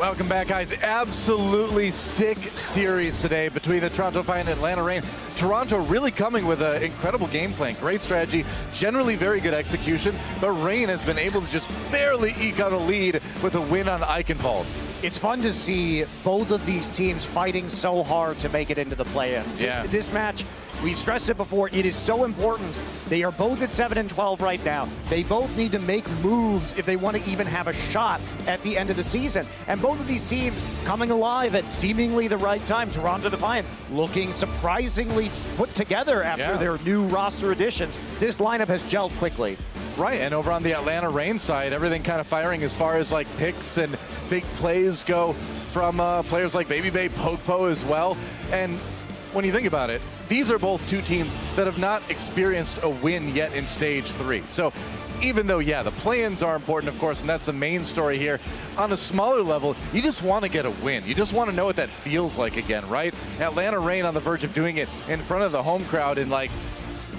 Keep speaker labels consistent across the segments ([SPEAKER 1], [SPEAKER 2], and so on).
[SPEAKER 1] Welcome back, guys. Absolutely sick series today between the Toronto Defiant and Atlanta Reign. Toronto really coming with an incredible game plan, great strategy, generally very good execution, but Reign has been able to just barely eke out a lead with a win on Eichenwald.
[SPEAKER 2] It's fun to see both of these teams fighting so hard to make it into the play-ins.
[SPEAKER 1] Yeah.
[SPEAKER 2] This match, we've stressed it before, it is so important. They are both at 7 and 12 right now. They both need to make moves if they want to even have a shot at the end of the season. And both of these teams coming alive at seemingly the right time. Toronto Defiant looking surprisingly put together after their new roster additions. This lineup has gelled quickly.
[SPEAKER 1] Right, and over on the Atlanta Reign side, everything kind of firing as far as like picks and big plays go from players like Baby Bay, Poke as well. And when you think about it, these are both two teams that have not experienced a win yet in Stage 3. So even though, yeah, the play-ins are important, of course, and that's the main story here, on a smaller level, you just want to get a win. You just want to know what that feels like again, right? Atlanta Reign on the verge of doing it in front of the home crowd, and like,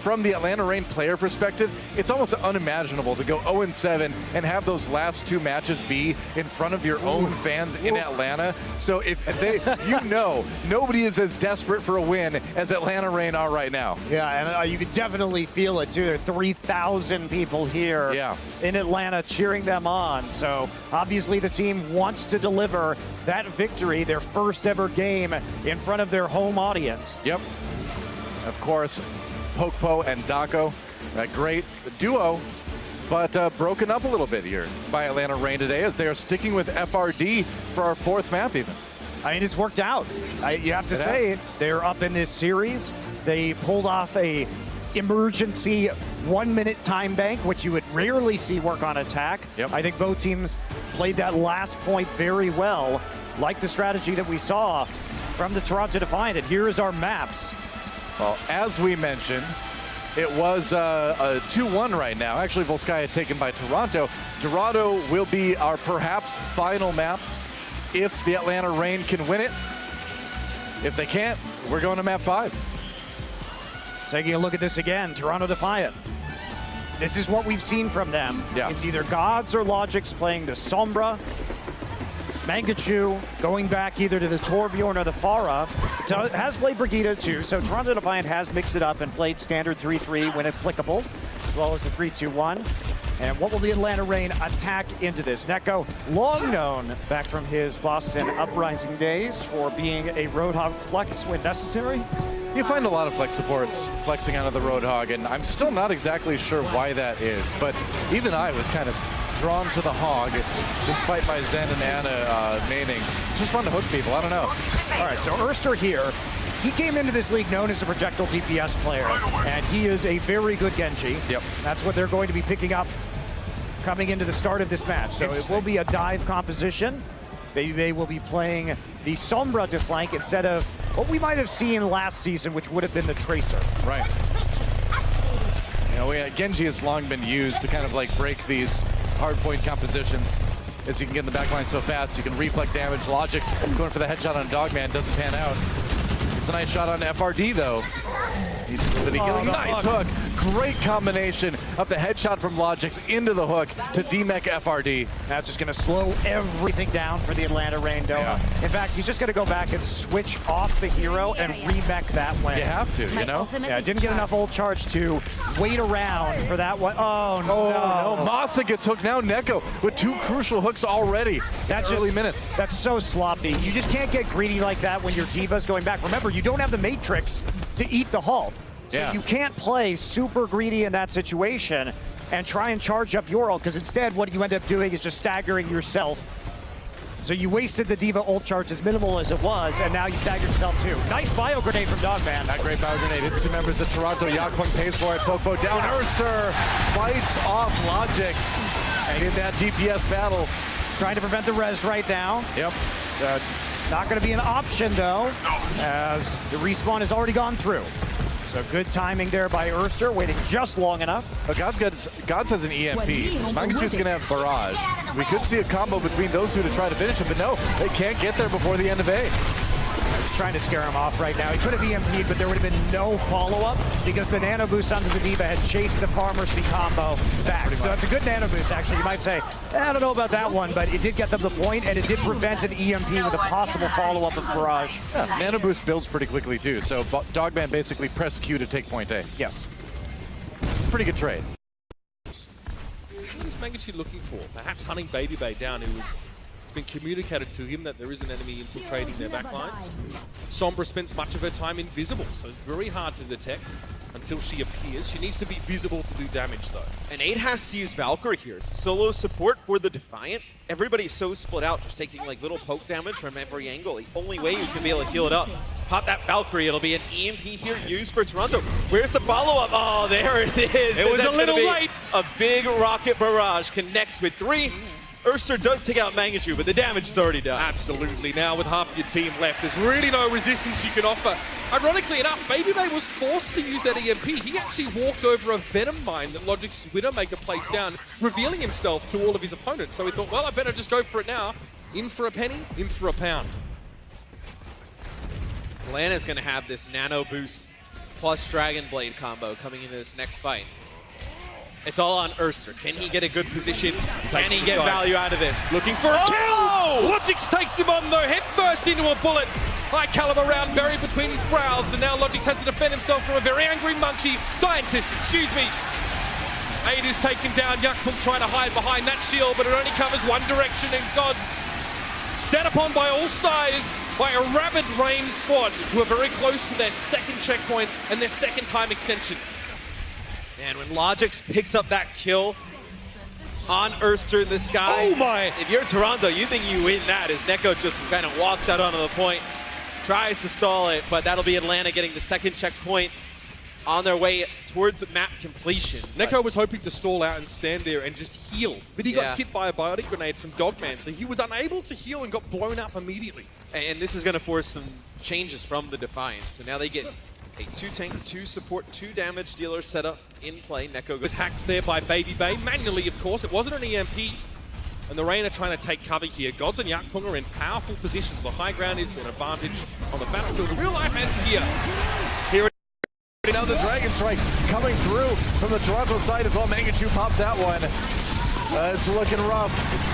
[SPEAKER 1] from the Atlanta Reign player perspective, it's almost unimaginable to go 0-7 and have those last two matches be in front of your own fans in Atlanta. So if they, you know, nobody is as desperate for a win as Atlanta Reign are right now.
[SPEAKER 2] Yeah, and you can definitely feel it too. There are 3,000 people here in Atlanta cheering them on. So obviously the team wants to deliver that victory, their first ever game in front of their home audience.
[SPEAKER 1] Yep. Of course, Poke and Dako, a great duo, but broken up a little bit here by Atlanta Reign today as they are sticking with FRD for our fourth map even.
[SPEAKER 2] I mean, it's worked out. You have to say, they're up in this series. They pulled off a emergency 1-minute time bank, which you would rarely see work on attack.
[SPEAKER 1] Yep.
[SPEAKER 2] I think both teams played that last point very well, like the strategy that we saw from the Toronto Defiant. And here is our maps.
[SPEAKER 1] Well, as we mentioned, it was a 2-1 right now. Actually, Volskaya taken by Toronto. Dorado will be our perhaps final map if the Atlanta Reign can win it. If they can't, we're going to map 5.
[SPEAKER 2] Taking a look at this again, Toronto Defiant. This is what we've seen from them.
[SPEAKER 1] Yeah.
[SPEAKER 2] It's either Gods or Logics playing the Sombra. Mangachu going back either to the Torbjorn or the Pharah. Has played Brigitte too, so Toronto Defiant has mixed it up and played standard 3-3 when applicable, as well as the 3-2-1. And what will the Atlanta Reign attack into this? Neko, long known back from his Boston Uprising days for being a Roadhog flex when necessary.
[SPEAKER 1] You find a lot of flex supports flexing out of the Roadhog, and I'm still not exactly sure why that is, but even I was kind of drawn to the Hog, despite my Zen and Anna maining. Just fun to hook people, I don't know.
[SPEAKER 2] All right, so Erster here, he came into this league known as a projectile DPS player, and he is a very good Genji.
[SPEAKER 1] Yep.
[SPEAKER 2] That's what they're going to be picking up coming into the start of this match. So it will be a dive composition. They will be playing the Sombra to flank instead of what we might have seen last season, which would have been the Tracer.
[SPEAKER 1] Right. You know, Genji has long been used to kind of like break these hardpoint compositions, as you can get in the backline so fast. You can reflect damage. Logic going for the headshot on Dogman doesn't pan out. It's a nice shot on FRD though. He's with a healing. Nice hook. Great combination of the headshot from Logix into the hook to demech FRD.
[SPEAKER 2] That's just going to slow everything down for the Atlanta Reign Doma. In fact, he's just going to go back and switch off the hero and remech that way.
[SPEAKER 1] You have to, you know?
[SPEAKER 2] Yeah, didn't get enough ult charge to wait around for that one. Oh, no.
[SPEAKER 1] No, Masa gets hooked now. Neko with 2 crucial hooks already. That's early minutes.
[SPEAKER 2] That's so sloppy. You just can't get greedy like that when your Diva's going back. Remember, you don't have the Matrix to eat the Hulk. So you can't play super greedy in that situation and try and charge up your ult, because instead what you end up doing is just staggering yourself. So you wasted the Diva ult charge as minimal as it was, and now you staggered yourself too. Nice bio grenade from Dogman.
[SPEAKER 1] That great bio grenade. It's 2 members of Toronto. Yakwang pays for it. Popo down. Erster fights off Logix. And in that DPS battle.
[SPEAKER 2] Trying to prevent the res right now.
[SPEAKER 1] Yep.
[SPEAKER 2] So not going to be an option though, as the respawn has already gone through. So good timing there by Erster, waiting just long enough.
[SPEAKER 1] But Gods has an EMP. Mangachu's going to have Barrage. We could see a combo between those two to try to finish it, but no, they can't get there before the end of A.
[SPEAKER 2] trying to scare him off right now. He could have EMP'd, but there would have been no follow-up because the nano boost onto the Diva had chased the Pharmacy combo back. So it's a good nano boost, actually. You might say, I don't know about that one, but it did get them the point, and it did prevent an EMP with a possible follow-up of Barrage.
[SPEAKER 1] Yeah, nano boost builds pretty quickly, too. So Dogman basically pressed Q to take point A.
[SPEAKER 2] Yes.
[SPEAKER 1] Pretty good trade.
[SPEAKER 3] What is Magnitude looking for? Perhaps hunting Baby Bay down, it's been communicated to him that there is an enemy infiltrating their backlines. Sombra spends much of her time invisible, so it's very hard to detect until she appears. She needs to be visible to do damage, though.
[SPEAKER 4] And 8 has to use Valkyrie here. It's solo support for the Defiant. Everybody's so split out, just taking like little poke damage from every angle. The only way he's gonna be able to heal it up. Pop that Valkyrie, it'll be an EMP here used for Toronto. Where's the follow-up? Oh, there it is.
[SPEAKER 3] It was a little late.
[SPEAKER 4] A big rocket barrage connects with 3. Urster does take out Magnitude, but the damage is already done.
[SPEAKER 3] Absolutely. Now with half your team left, there's really no resistance you can offer. Ironically enough, Baby Bay was forced to use that EMP. He actually walked over a Venom Mine that Logic's Widowmaker placed down, revealing himself to all of his opponents. So he thought, well, I better just go for it now. In for a penny, in for a pound.
[SPEAKER 4] Atlanta's going to have this Nano Boost plus Dragon Blade combo coming into this next fight. It's all on Urster. Can he get a good position? Can he get value out of this?
[SPEAKER 3] Looking for a kill! Logix takes him on though, head first into a bullet. High caliber round buried between his brows, and now Logix has to defend himself from a very angry monkey. Scientist, excuse me. 8 is taken down. Yakpunk trying to hide behind that shield, but it only covers one direction, and Gods set upon by all sides by a rabid range squad who are very close to their second checkpoint and their second time extension.
[SPEAKER 4] And when Logix picks up that kill on Urster in the sky,
[SPEAKER 3] oh my!
[SPEAKER 4] If you're Toronto, you think you win that as Neko just kind of walks out onto the point, tries to stall it, but that'll be Atlanta getting the second checkpoint on their way towards map completion.
[SPEAKER 3] Neko was hoping to stall out and stand there and just heal, but he got hit by a biotic grenade from Dogman, so he was unable to heal and got blown up immediately.
[SPEAKER 4] And this is going to force some changes from the Defiant. So now they get a 2-tank, 2-support, 2-damage dealer setup in play. Neko
[SPEAKER 3] was hacked there by Baby Bay, manually of course. It wasn't an EMP. And the Rain are trying to take cover here. Gods and Yakpung are in powerful positions. The high ground is an advantage on the battlefield. The real life ends here. Here
[SPEAKER 1] now the Dragon Strike coming through from the Toronto side as well. Mangachu pops that one. It's looking rough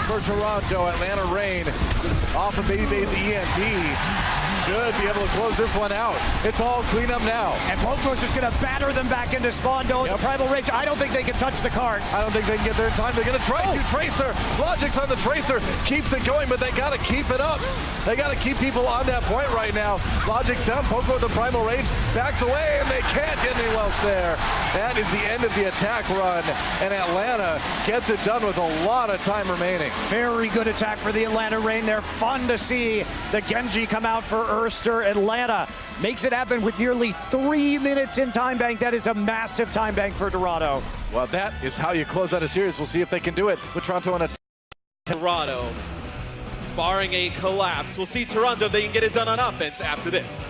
[SPEAKER 1] for Toronto. Atlanta Rain off of Baby Bay's EMP. Should be able to close this one out. It's all clean up now.
[SPEAKER 2] And Poko's just going to batter them back into spawn. The Primal Rage, I don't think they can touch the cart.
[SPEAKER 1] I don't think they can get there in time. They're going to try to Tracer. Logic's on the Tracer. Keeps it going, but they got to keep it up. They got to keep people on that point right now. Logic's down. Poko with the Primal Rage backs away, and they can't get anyone else there. That is the end of the attack run, and Atlanta gets it done with a lot of time remaining.
[SPEAKER 2] Very good attack for the Atlanta Rain. They're fun to see. The Genji come out for Urster. Atlanta makes it happen with nearly 3 minutes in time bank. That is a massive time bank for Toronto.
[SPEAKER 1] Well, that is how you close out a series. We'll see if they can do it with Toronto on a
[SPEAKER 4] Toronto, barring a collapse. We'll see Toronto if they can get it done on offense after this.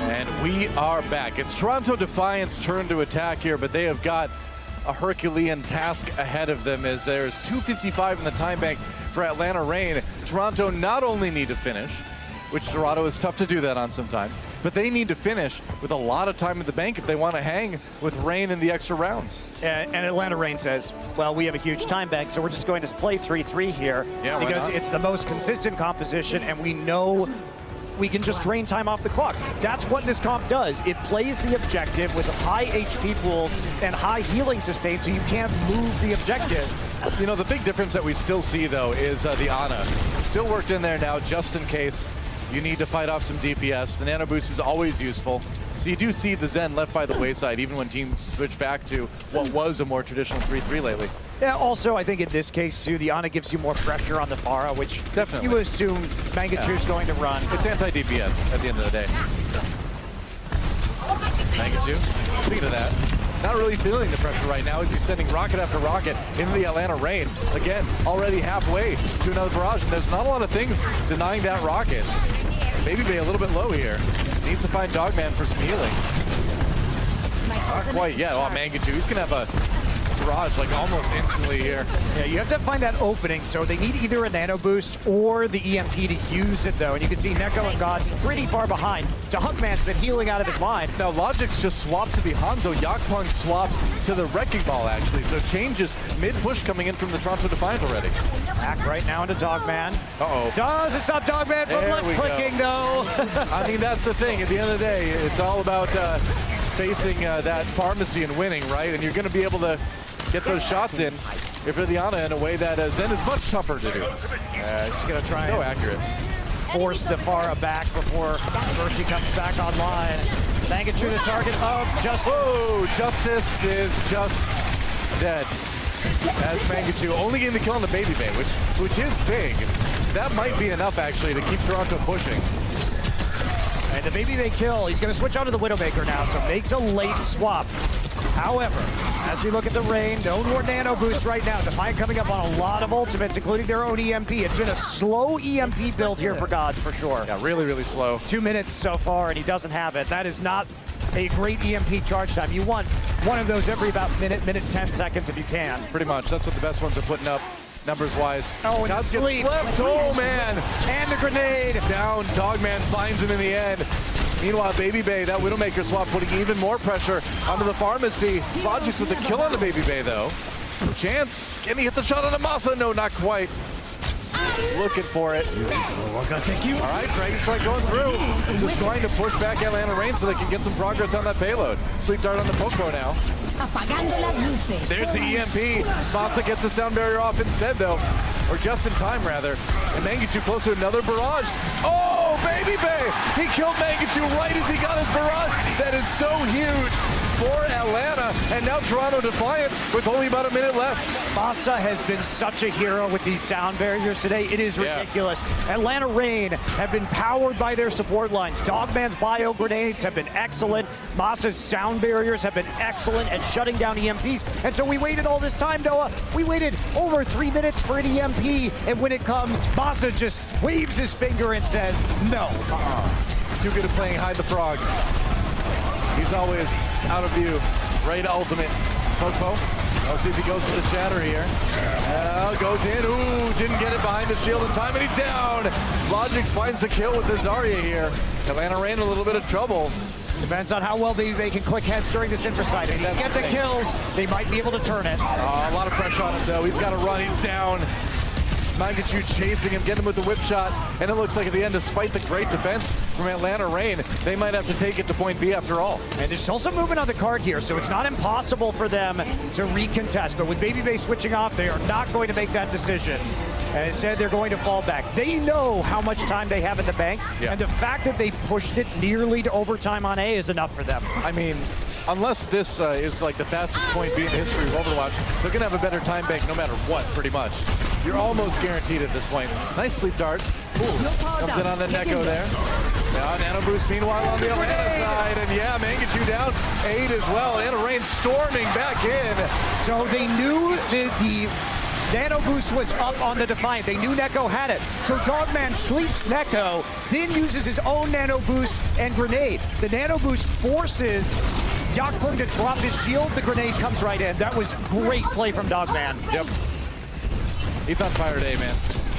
[SPEAKER 1] And we are back. It's Toronto Defiant's turn to attack here, but they have got a Herculean task ahead of them as there's 2:55 in the time bank for Atlanta Rain. Toronto not only need to finish, which Dorado is tough to do that on sometimes. But they need to finish with a lot of time in the bank if they want to hang with Rain in the extra rounds.
[SPEAKER 2] And Atlanta Reign says, well, we have a huge time bank, so we're just going to play 3-3 here because it's the most consistent composition, and we know we can just drain time off the clock. That's what this comp does. It plays the objective with high HP pools and high healing sustain, so you can't move the objective.
[SPEAKER 1] You know, the big difference that we still see, though, is the Ana. Still worked in there now, just in case you need to fight off some DPS. The Nano Boost is always useful. So you do see the Zen left by the wayside, even when teams switch back to what was a more traditional 3-3 lately.
[SPEAKER 2] Yeah, also, I think in this case, too, the Ana gives you more pressure on the Pharah, which
[SPEAKER 1] definitely
[SPEAKER 2] you assume Mangachu's going to run.
[SPEAKER 1] It's anti-DPS at the end of the day. Mangachu, speaking of that, not really feeling the pressure right now as he's sending rocket after rocket into the Atlanta Reign. Again, already halfway to another barrage, and there's not a lot of things denying that rocket. Baby Bay a little bit low here. Needs to find Dogman for some healing. Not quite yet. Oh, Mangachu, he's going to have a barrage like almost instantly here.
[SPEAKER 2] Yeah, you have to find that opening, so they need either a nano boost or the EMP to use it, though. And you can see Neko and God's pretty far behind. Dogman's been healing out of his mind.
[SPEAKER 1] Now, Logic's just swapped to the Hanzo. Yakpong swaps to the Wrecking Ball, actually. So changes mid-push coming in from the Toronto Defiant already.
[SPEAKER 2] Back right now into Dogman.
[SPEAKER 1] Uh-oh.
[SPEAKER 2] Does it stop Dogman from left-clicking, though?
[SPEAKER 1] I mean, that's the thing. At the end of the day, it's all about facing that pharmacy and winning, right? And you're going to be able to get those shots in if you're the Ana in a way that Zen is much tougher to do.
[SPEAKER 2] He's going to try
[SPEAKER 1] so
[SPEAKER 2] and
[SPEAKER 1] accurate.
[SPEAKER 2] Force the Pharah back before Mercy comes back online. Mangachu the target of Justice.
[SPEAKER 1] Whoa, Justice is just dead. As Mangachu only getting the kill on the Baby Bay, which is big. That might be enough, actually, to keep Toronto pushing.
[SPEAKER 2] And the Baby Bay kill, he's going to switch on to the Widowmaker now, so makes a late swap. However, as we look at the Reign, no more nano boost right now. Defiant coming up on a lot of ultimates, including their own EMP. It's been a slow EMP build here for Gods, for sure.
[SPEAKER 1] Yeah, really, really slow.
[SPEAKER 2] 2 minutes so far, and he doesn't have it. That is not a great EMP charge time. You want one of those every about minute 10 seconds if you can.
[SPEAKER 1] Pretty much. That's what the best ones are putting up, numbers-wise.
[SPEAKER 2] Oh, and
[SPEAKER 1] Gods
[SPEAKER 2] the
[SPEAKER 1] gets
[SPEAKER 2] sleep.
[SPEAKER 1] flipped. Oh, man.
[SPEAKER 2] And the grenade.
[SPEAKER 1] Down. Dogman finds him in the end. Meanwhile, Baby Bay, that Widowmaker swap putting even more pressure onto the pharmacy. Logic's with the kill on the Baby Bay, though. Chance. Can he hit the shot on the Masa? No, not quite. Looking for it.
[SPEAKER 2] All
[SPEAKER 1] right, Dragon Strike going through. Just trying to push back Atlanta Reign so they can get some progress on that payload. Sleep Dart on the Poco now. There's the EMP. Masa gets the sound barrier off instead, though. Or just in time, rather. And Mangachu close to another barrage. Oh, Baby Bay! He killed Mangachu right as he got his barrage. That is so huge for Atlanta. And now Toronto Defiant with only about a minute left.
[SPEAKER 2] Masa has been such a hero with these sound barriers today. It is ridiculous. Atlanta Reign have been powered by their support lines. Dogman's bio grenades have been excellent. Masa's sound barriers have been excellent at shutting down EMPs. And so we waited all this time, Noah. We waited over 3 minutes for an EMP. And when it comes, Masa just waves his finger and says, no.
[SPEAKER 1] He's too good at playing Hide the Frog. He's always out of view. Right ultimate. Popo. I'll see if he goes for the chatter here. Goes in. Ooh, didn't get it behind the shield in time, and he's down. Logix finds the kill with the Zarya here. Atlanta Reign in a little bit of trouble.
[SPEAKER 2] Depends on how well they can click heads during this Intricide. If they get the kills, they might be able to turn it.
[SPEAKER 1] A lot of pressure on him, though. He's got to run. He's down. Mangachu chasing him, getting him with the whip shot, and it looks like at the end, despite the great defense from Atlanta Reign, they might have to take it to point B after all.
[SPEAKER 2] And there's also movement on the card here, so it's not impossible for them to recontest. But with Baby Bay switching off, they are not going to make that decision. As I said, they're going to fall back. They know how much time they have in the bank, and the fact that they pushed it nearly to overtime on A is enough for them.
[SPEAKER 1] I mean, unless this is like the fastest point B in the history of Overwatch, they're going to have a better time bank no matter what, pretty much. You're almost guaranteed at this point. Nice sleep dart. Ooh, comes in on the Neko there. Now, Nano Boost meanwhile on the Atlanta side, and yeah, Mangachu down 8 as well. Atlanta Reign storming back in.
[SPEAKER 2] So they knew the Nano Boost was up on the Defiant. They knew Neko had it. So Dogman sleeps Neko, then uses his own Nano Boost and grenade. The Nano Boost forces Yakpung to drop his shield. The grenade comes right in. That was great play from Dogman.
[SPEAKER 1] Yep. He's on fire today, man.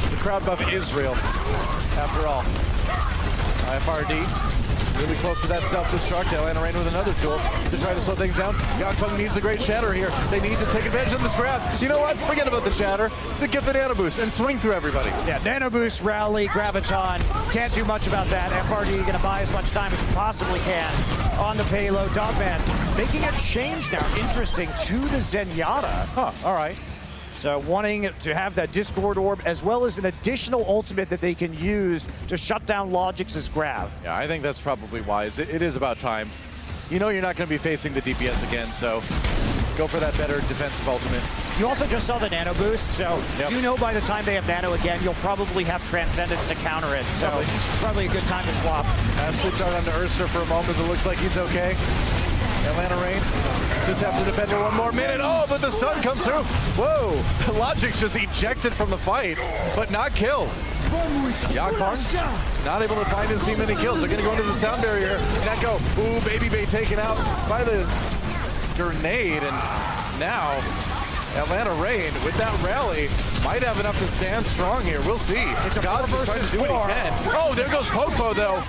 [SPEAKER 1] The crowd buff is real, after all. FRD really close to that self-destruct. Atlanta Reign with another tool to try to slow things down. Yakpung needs a great shatter here. They need to take advantage of this grab. You know what? Forget about the shatter. To get the nano boost and swing through everybody.
[SPEAKER 2] Yeah, nano boost, rally, graviton. Can't do much about that. FRD going to buy as much time as he possibly can on the payload. Dogman making a change now. Interesting to the Zenyatta.
[SPEAKER 1] Huh, all right.
[SPEAKER 2] So wanting to have that Discord Orb as well as an additional ultimate that they can use to shut down Logic's grab.
[SPEAKER 1] Yeah, I think that's probably wise. It is about time. You know you're not going to be facing the DPS again, so go for that better defensive ultimate.
[SPEAKER 2] You also just saw the nano boost, so
[SPEAKER 1] Yep.
[SPEAKER 2] you know by the time they have nano again, you'll probably have Transcendence to counter it. So probably a good time to swap.
[SPEAKER 1] Switch out onto Urster for a moment. It looks like he's okay. Atlanta Reign just have to defend for one more minute. Oh, but the sun comes through. Whoa, Logic's just ejected from the fight, but not killed. Yakpung not able to find and see many kills. They're going to go into the sound barrier. Neko, ooh, Baby Bay taken out by the grenade, and now Atlanta Reign with that rally might have enough to stand strong here. We'll see.
[SPEAKER 2] It's a
[SPEAKER 1] God's just trying to do what he can. Oh, there goes Popo though,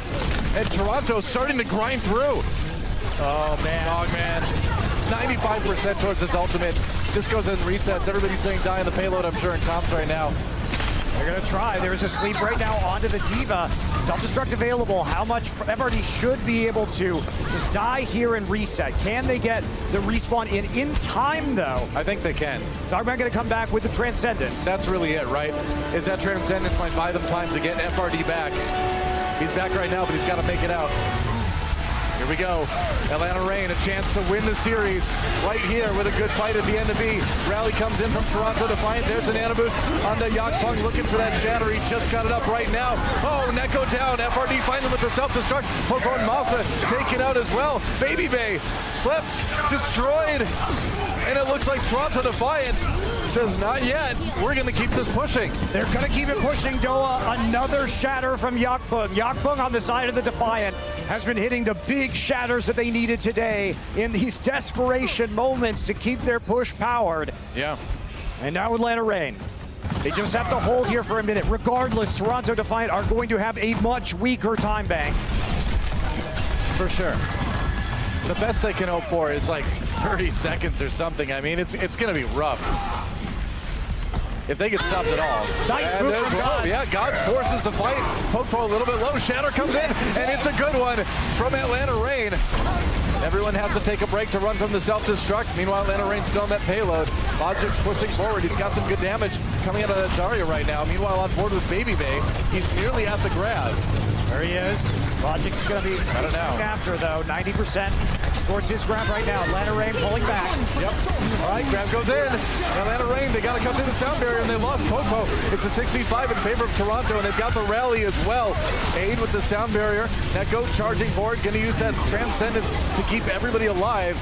[SPEAKER 1] and Toronto starting to grind through.
[SPEAKER 2] Oh, man.
[SPEAKER 1] Dogman, 95% towards his ultimate. Just goes in resets. Everybody's saying die on the payload, I'm sure, in comps right now.
[SPEAKER 2] They're going to try. There's a sleep right now onto the Diva. Self-destruct available. How much? FRD should be able to just die here and reset. Can they get the respawn in time, though?
[SPEAKER 1] I think they can.
[SPEAKER 2] Dogman going to come back with the Transcendence.
[SPEAKER 1] That's really it, right? Is that Transcendence might buy them time to get FRD back. He's back right now, but he's got to make it out. Here we go. Atlanta Reign, a chance to win the series right here with a good fight at the end of B. Rally comes in from Toronto Defiant. There's an Anaboost on the Yakpung looking for that shatter. He just got it up right now. Oh, Neko down. FRD finally with the self-destruct. Poco and Masa take it out as well. Baby Bay slept, destroyed. And it looks like Toronto Defiant says, not yet. We're going to keep this pushing.
[SPEAKER 2] They're going to keep it pushing, Doa. Another shatter from Yakpung. Yakpung on the side of the Defiant has been hitting the big shatters that they needed today in these desperation moments to keep their push powered.
[SPEAKER 1] Yeah.
[SPEAKER 2] And now Atlanta Reign. They just have to hold here for a minute. Regardless, Toronto Defiant are going to have a much weaker time bank.
[SPEAKER 1] For sure. The best they can hope for is like 30 seconds or something. I mean, it's going to be rough. If they get stopped at all.
[SPEAKER 2] Nice move from Gods.
[SPEAKER 1] Yeah, Gods forces the fight. Popo a little bit low. Shatter comes in, and it's a good one from Atlanta Reign. Everyone has to take a break to run from the self-destruct. Meanwhile, Atlanta Reign still on that payload. Logic's pushing forward. He's got some good damage coming out of that Zarya right now. Meanwhile, on board with Baby Bay, he's nearly at the grab.
[SPEAKER 2] There he is. Logic's going to be after, though. 90% towards his grab right now. Atlanta Reign pulling back.
[SPEAKER 1] Yep. All right, grab goes in. Atlanta Reign, they got to come to the sound barrier, and they lost Popo. It's a 6v5 in favor of Toronto, and they've got the rally as well. Aid with the sound barrier. Neko charging forward, going to use that Transcendence to keep everybody alive.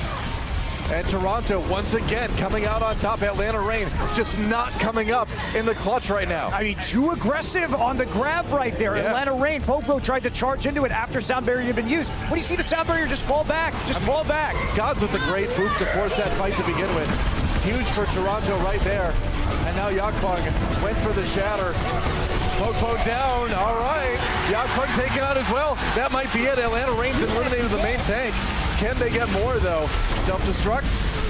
[SPEAKER 1] And Toronto, once again, coming out on top. Atlanta Reign just not coming up in the clutch right now.
[SPEAKER 2] I mean, too aggressive on the grab right there.
[SPEAKER 1] Yeah.
[SPEAKER 2] Atlanta Reign, Popo tried to charge into it after sound barrier had been used. When you see the sound barrier just fall back, fall back.
[SPEAKER 1] Gods with the great boop to force that fight to begin with. Huge for Toronto right there. And now Yakpung went for the shatter. Popo down, all right. Yakpung taken out as well. That might be it. Atlanta Reign's eliminated the main tank. Can they get more though? Self-destruct.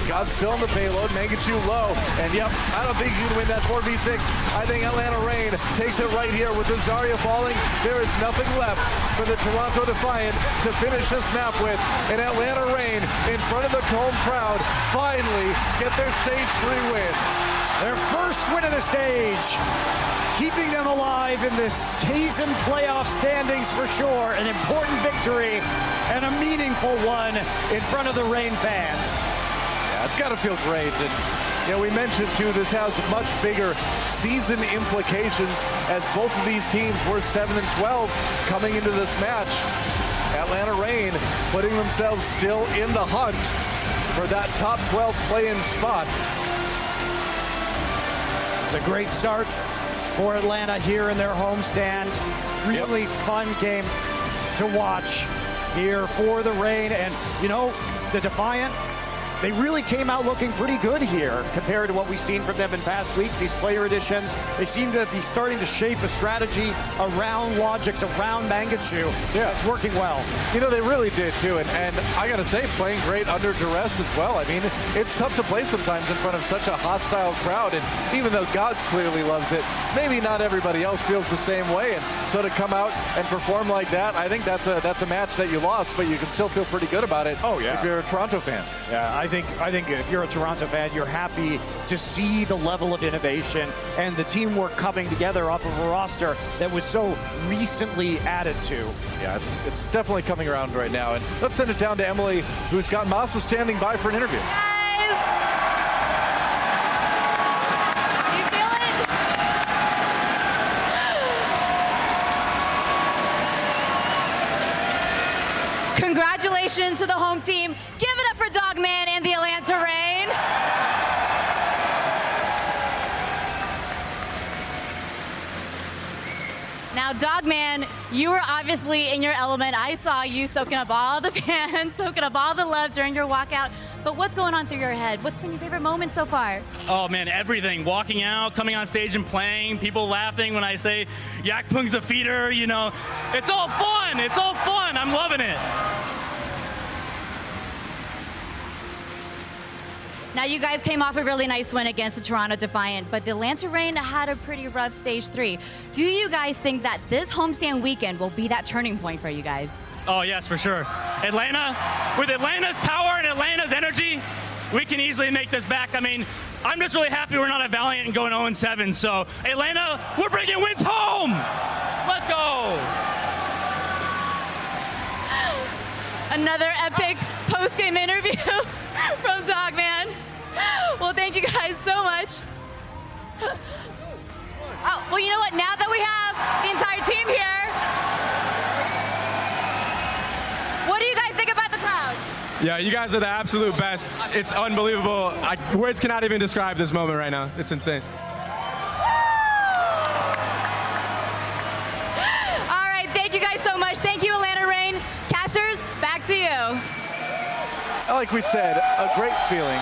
[SPEAKER 1] God's still on the payload. Mangachu low. And yep, I don't think you can win that 4v6. I think Atlanta Reign takes it right here with the Zarya falling. There is nothing left for the Toronto Defiant to finish this map with. And Atlanta Reign, in front of the home crowd, finally get their stage 3 win.
[SPEAKER 2] Their first win of the stage, keeping them alive in the season playoff standings for sure. An important victory and a meaningful one in front of the Reign fans.
[SPEAKER 1] Yeah, it's got to feel great. And, you know, we mentioned, too, this has much bigger season implications as both of these teams were 7-12 coming into this match. Atlanta Reign putting themselves still in the hunt for that top 12 play-in spot.
[SPEAKER 2] It's a great start for Atlanta here in their homestand. Really fun game to watch here for the Reign. And, you know, the Defiant, they really came out looking pretty good here compared to what we've seen from them in past weeks. These player additions, they seem to be starting to shape a strategy around Logic's, around Mangachu. Yeah, it's working well.
[SPEAKER 1] You know, they really did too, and I gotta say, playing great under duress as well. I mean, it's tough to play sometimes in front of such a hostile crowd, and even though Gods clearly loves it, maybe not everybody else feels the same way, and so to come out and perform like that, I think that's a match that you lost, but you can still feel pretty good about it.
[SPEAKER 2] Oh, yeah.
[SPEAKER 1] If you're a Toronto fan.
[SPEAKER 2] Yeah, I think if you're a Toronto fan, you're happy to see the level of innovation and the teamwork coming together off of a roster that was so recently added to.
[SPEAKER 1] Yeah, it's definitely coming around right now. And let's send it down to Emily, who's got Masa standing by for an interview.
[SPEAKER 5] Guys! You feel it? Congratulations to the home team. Give it up for Dogman and the Atlanta Reign. Now, Dogman, you were obviously in your element. I saw you soaking up all the fans, soaking up all the love during your walkout. But what's going on through your head? What's been your favorite moment so far?
[SPEAKER 6] Oh man, everything. Walking out, coming on stage and playing, people laughing when I say Yakpung's a feeder, you know. It's all fun. It's all fun. I'm loving it.
[SPEAKER 5] Now, you guys came off a really nice win against the Toronto Defiant, but the Atlanta Reign had a pretty rough stage 3. Do you guys think that this homestand weekend will be that turning point for you guys?
[SPEAKER 6] Oh yes, for sure. Atlanta, with Atlanta's power and Atlanta's energy, we can easily make this back. I mean, I'm just really happy we're not at Valiant and going 0-7. So Atlanta, we're bringing wins home. Let's go.
[SPEAKER 5] Another epic post-game interview from Dogman. Well, thank you guys so much. Oh, well, you know what? Now that we have the entire team here, what do you guys think about the crowd?
[SPEAKER 7] Yeah, you guys are the absolute best. It's unbelievable. Words cannot even describe this moment right now. It's insane.
[SPEAKER 5] All right, thank you guys so much. Thank you, Atlanta Reign. Casters, back to you.
[SPEAKER 1] Like we said, a great feeling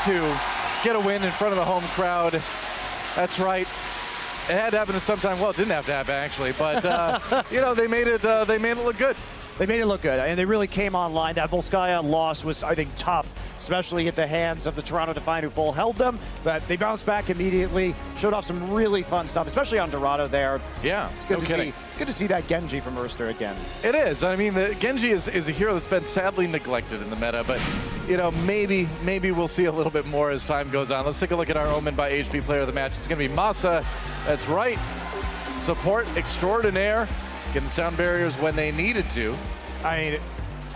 [SPEAKER 1] to get a win in front of the home crowd. That's right. It had to happen at some time. Well, it didn't have to happen actually, but you know, they made it look good.
[SPEAKER 2] They made it look good, and they really came online. That Volskaya loss was, I think, tough, especially at the hands of the Toronto Defiant, who full held them, but they bounced back immediately, showed off some really fun stuff, especially on Dorado there.
[SPEAKER 1] Yeah,
[SPEAKER 2] It's good to see. Good to see that Genji from Erster again.
[SPEAKER 1] It is. I mean, the Genji is a hero that's been sadly neglected in the meta, but you know, maybe we'll see a little bit more as time goes on. Let's take a look at our Omen by HP player of the match. It's going to be Masa. That's right. Support extraordinaire. Getting sound barriers when they needed to.
[SPEAKER 2] I mean,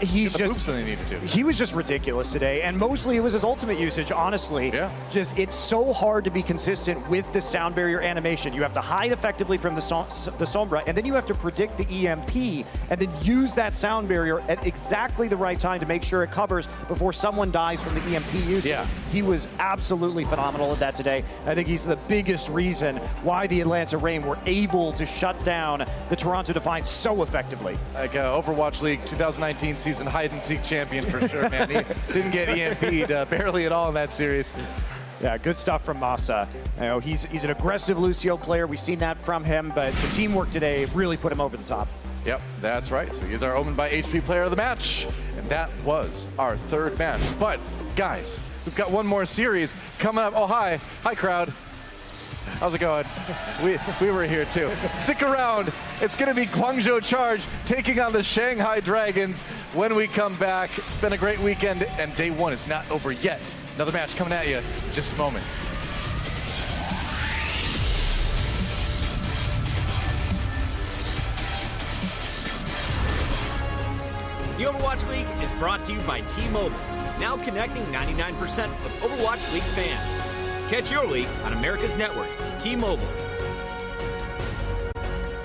[SPEAKER 2] he's
[SPEAKER 1] the
[SPEAKER 2] just
[SPEAKER 1] boops when they needed to.
[SPEAKER 2] he was just ridiculous today, and mostly it was his ultimate usage, honestly.
[SPEAKER 1] Yeah.
[SPEAKER 2] Just, it's so hard to be consistent with the sound barrier animation. You have to hide effectively from the Sombra, and then you have to predict the EMP, and then use that sound barrier at exactly the right time to make sure it covers before someone dies from the EMP usage.
[SPEAKER 1] Yeah.
[SPEAKER 2] He was absolutely phenomenal at that today. I think he's the biggest reason why the Atlanta Reign were able to shut down the Toronto Defiant so effectively.
[SPEAKER 1] Like Overwatch League 2019 season hide-and-seek champion for sure, man. He didn't get EMP'd barely at all in that series.
[SPEAKER 2] Yeah, good stuff from Masa. You know, he's an aggressive Lucio player. We've seen that from him, but the teamwork today really put him over the top.
[SPEAKER 1] Yep, that's right. So he's our Omen by HP player of the match. And that was our third match. But, guys, we've got one more series coming up. Oh, hi. Hi, crowd. How's it going? We were here too. Stick around. It's going to be Guangzhou Charge taking on the Shanghai Dragons when we come back. It's been a great weekend, and day one is not over yet. Another match coming at you in just a moment.
[SPEAKER 8] The Overwatch League is brought to you by T-Mobile, now connecting 99% of Overwatch League fans. Catch your league on America's network, T-Mobile.